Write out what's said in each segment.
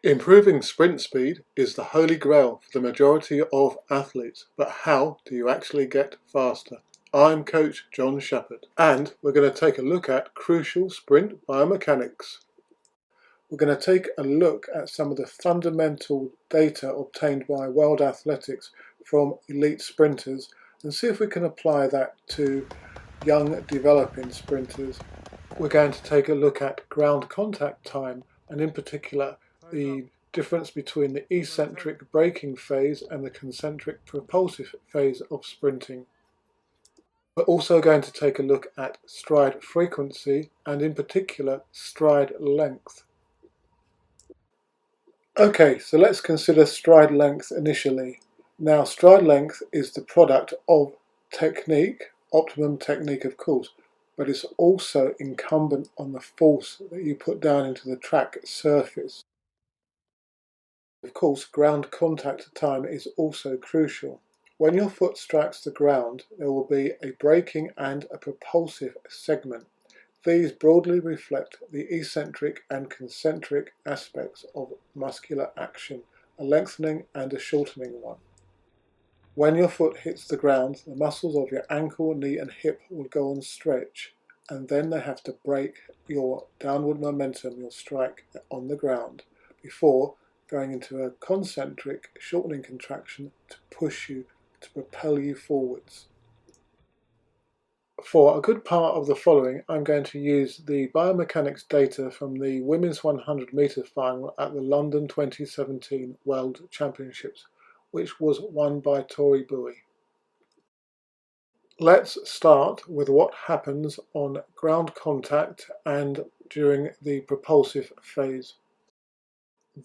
Improving sprint speed is the holy grail for the majority of athletes, but how do you actually get faster? I'm Coach John Shepherd, and we're going to take a look at crucial sprint biomechanics. We're going to take a look at some of the fundamental data obtained by World Athletics from elite sprinters and see if we can apply that to young developing sprinters. We're going to take a look at ground contact time, and in particular the difference between the eccentric braking phase and the concentric propulsive phase of sprinting. We're also going to take a look at stride frequency and in particular stride length. Okay, so let's consider stride length initially. Now, stride length is the product of technique, optimum technique of course, but it's also incumbent on the force that you put down into the track surface. Of course, ground contact time is also crucial. When your foot strikes the ground, there will be a braking and a propulsive segment. These broadly reflect the eccentric and concentric aspects of muscular action, a lengthening and a shortening one. When your foot hits the ground, the muscles of your ankle, knee and hip will go on stretch, and then they have to break your downward momentum, your strike on the ground, before going into a concentric shortening contraction to push you, to propel you forwards. For a good part of the following, I'm going to use the biomechanics data from the women's 100 metre final at the London 2017 World Championships, which was won by Tori Bowie. Let's start with what happens on ground contact and during the propulsive phase.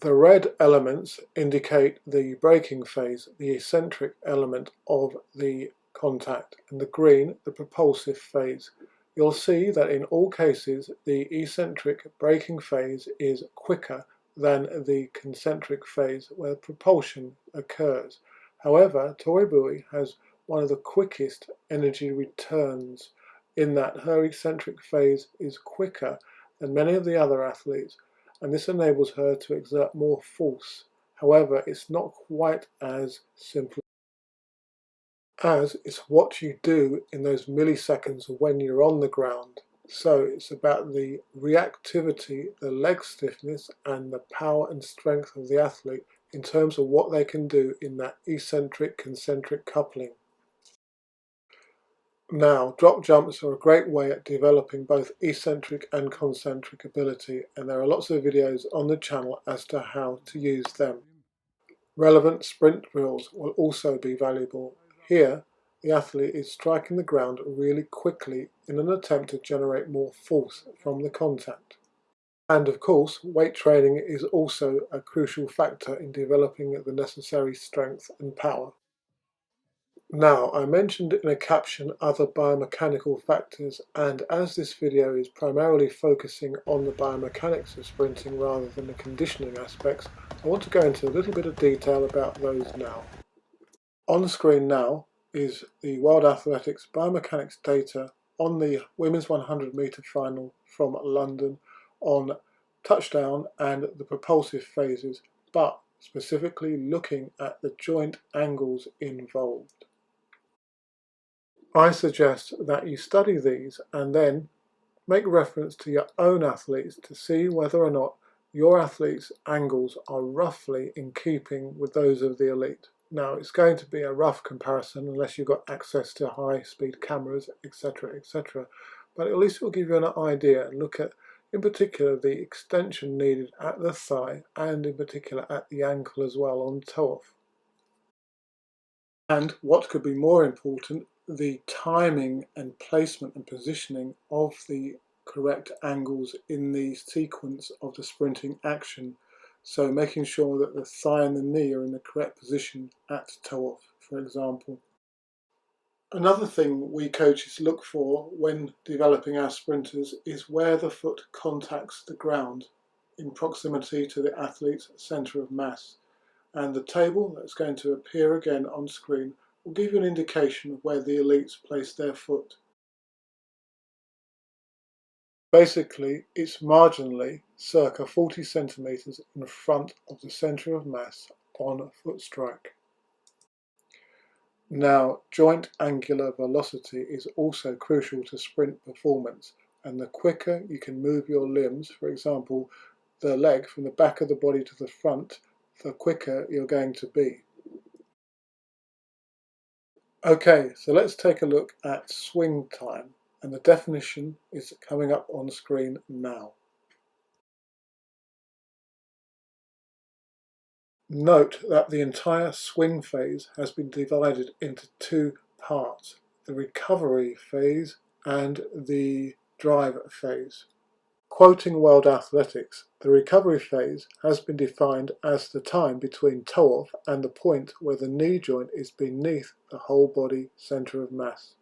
The red elements indicate the braking phase, the eccentric element of the contact, and the green, the propulsive phase. You'll see that in all cases the eccentric braking phase is quicker than the concentric phase where propulsion occurs. However, Tori Bowie has one of the quickest energy returns in that her eccentric phase is quicker than many of the other athletes, and this enables her to exert more force. However, it's not quite as simple as it's what you do in those milliseconds when you're on the ground. So it's about the reactivity, the leg stiffness, and the power and strength of the athlete in terms of what they can do in that eccentric-concentric coupling. Now, drop jumps are a great way at developing both eccentric and concentric ability, and there are lots of videos on the channel as to how to use them. Relevant sprint drills will also be valuable. Here, the athlete is striking the ground really quickly in an attempt to generate more force from the contact. And of course, weight training is also a crucial factor in developing the necessary strength and power. Now, I mentioned in a caption other biomechanical factors, and as this video is primarily focusing on the biomechanics of sprinting rather than the conditioning aspects, I want to go into a little bit of detail about those now. On screen now is the World Athletics biomechanics data on the women's 100 metre final from London on touchdown and the propulsive phases, but specifically looking at the joint angles involved. I suggest that you study these and then make reference to your own athletes to see whether or not your athletes' angles are roughly in keeping with those of the elite. Now, it's going to be a rough comparison unless you've got access to high-speed cameras, etc., etc., but at least it will give you an idea and look at, in particular, the extension needed at the thigh and in particular at the ankle as well on toe-off. And what could be more important, the timing and placement and positioning of the correct angles in the sequence of the sprinting action. So making sure that the thigh and the knee are in the correct position at toe-off, for example. Another thing we coaches look for when developing our sprinters is where the foot contacts the ground in proximity to the athlete's centre of mass. And the table that's going to appear again on screen will give you an indication of where the elites place their foot. Basically, it's marginally circa 40 centimeters in front of the center of mass on foot strike. Now, joint angular velocity is also crucial to sprint performance, and the quicker you can move your limbs, for example, the leg from the back of the body to the front, the quicker you're going to be. Okay, so let's take a look at swing time, and the definition is coming up on screen now. Note that the entire swing phase has been divided into two parts, the recovery phase and the drive phase. Quoting World Athletics, the recovery phase has been defined as the time between toe-off and the point where the knee joint is beneath the whole body centre of mass.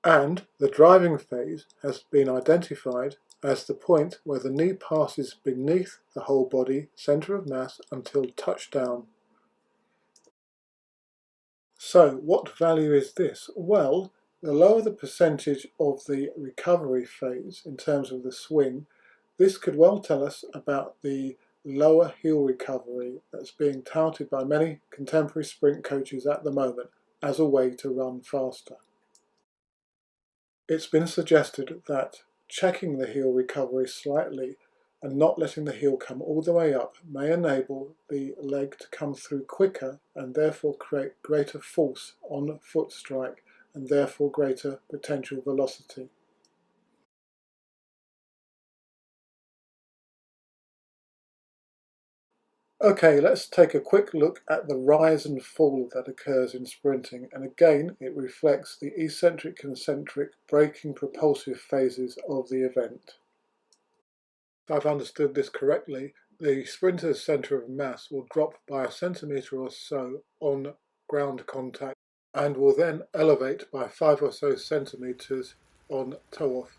And the driving phase has been identified as the point where the knee passes beneath the whole body centre of mass until touchdown. So what value is this? Well, the lower the percentage of the recovery phase in terms of the swing, this could well tell us about the lower heel recovery that's being touted by many contemporary sprint coaches at the moment as a way to run faster. It's been suggested that checking the heel recovery slightly and not letting the heel come all the way up may enable the leg to come through quicker and therefore create greater force on foot strike and therefore greater potential velocity. Okay, let's take a quick look at the rise and fall that occurs in sprinting, and again it reflects the eccentric, concentric, braking propulsive phases of the event. If I've understood this correctly, the sprinter's centre of mass will drop by a centimetre or so on ground contact and will then elevate by 5 or so centimetres on toe-off.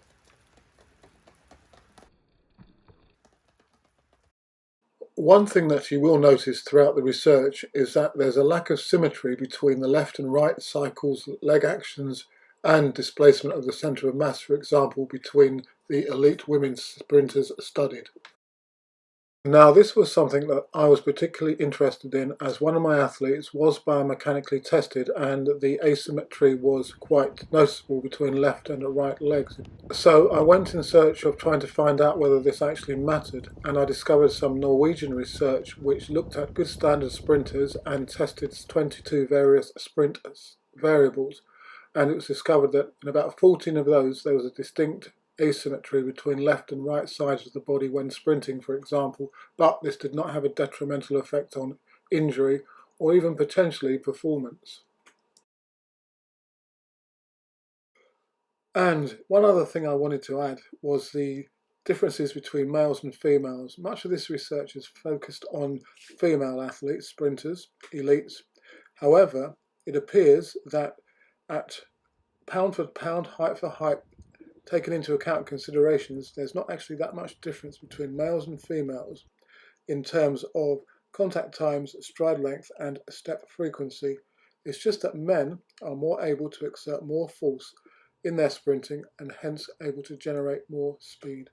One thing that you will notice throughout the research is that there's a lack of symmetry between the left and right cycles, leg actions and displacement of the centre of mass, for example, between the elite women's sprinters studied. Now, this was something that I was particularly interested in as one of my athletes was biomechanically tested and the asymmetry was quite noticeable between left and right legs. So I went in search of trying to find out whether this actually mattered, and I discovered some Norwegian research which looked at good standard sprinters and tested 22 various sprint variables, and it was discovered that in about 14 of those there was a distinct asymmetry between left and right sides of the body when sprinting, for example, but this did not have a detrimental effect on injury or even potentially performance. And one other thing I wanted to add was the differences between males and females. Much of this research is focused on female athletes, sprinters, elites. However, it appears that at pound for pound, height for height, taken into account considerations, there's not actually that much difference between males and females in terms of contact times, stride length and step frequency. It's just that men are more able to exert more force in their sprinting and hence able to generate more speed.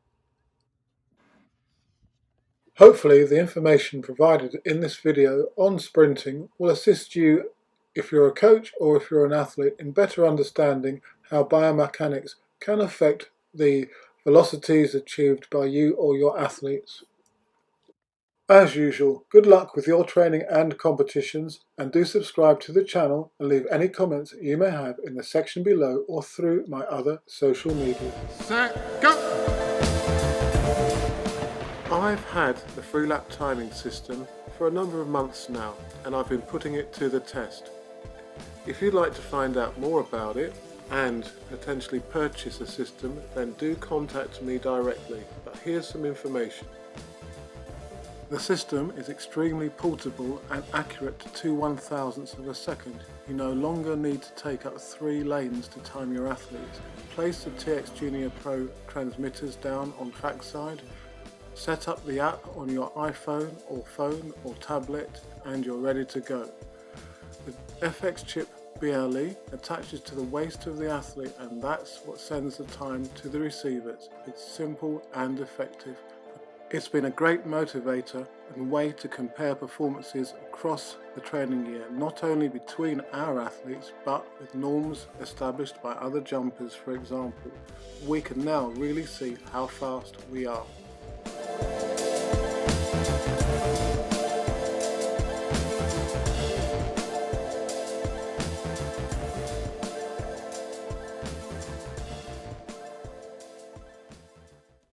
Hopefully the information provided in this video on sprinting will assist you if you're a coach or if you're an athlete in better understanding how biomechanics can affect the velocities achieved by you or your athletes. As usual, good luck with your training and competitions, and do subscribe to the channel and leave any comments you may have in the section below or through my other social media. Set, go! I've had the free lap timing system for a number of months now, and I've been putting it to the test. If you'd like to find out more about it and potentially purchase a system, then do contact me directly. But here's some information. The system is extremely portable and accurate to 2/1000th of a second. You no longer need to take up 3 lanes to time your athletes. Place the TX Junior Pro transmitters down on trackside, set up the app on your iPhone or phone or tablet, and you're ready to go. The FX chip BLE attaches to the waist of the athlete, and that's what sends the time to the receivers. It's simple and effective. It's been a great motivator and way to compare performances across the training year, not only between our athletes, but with norms established by other jumpers, for example. We can now really see how fast we are.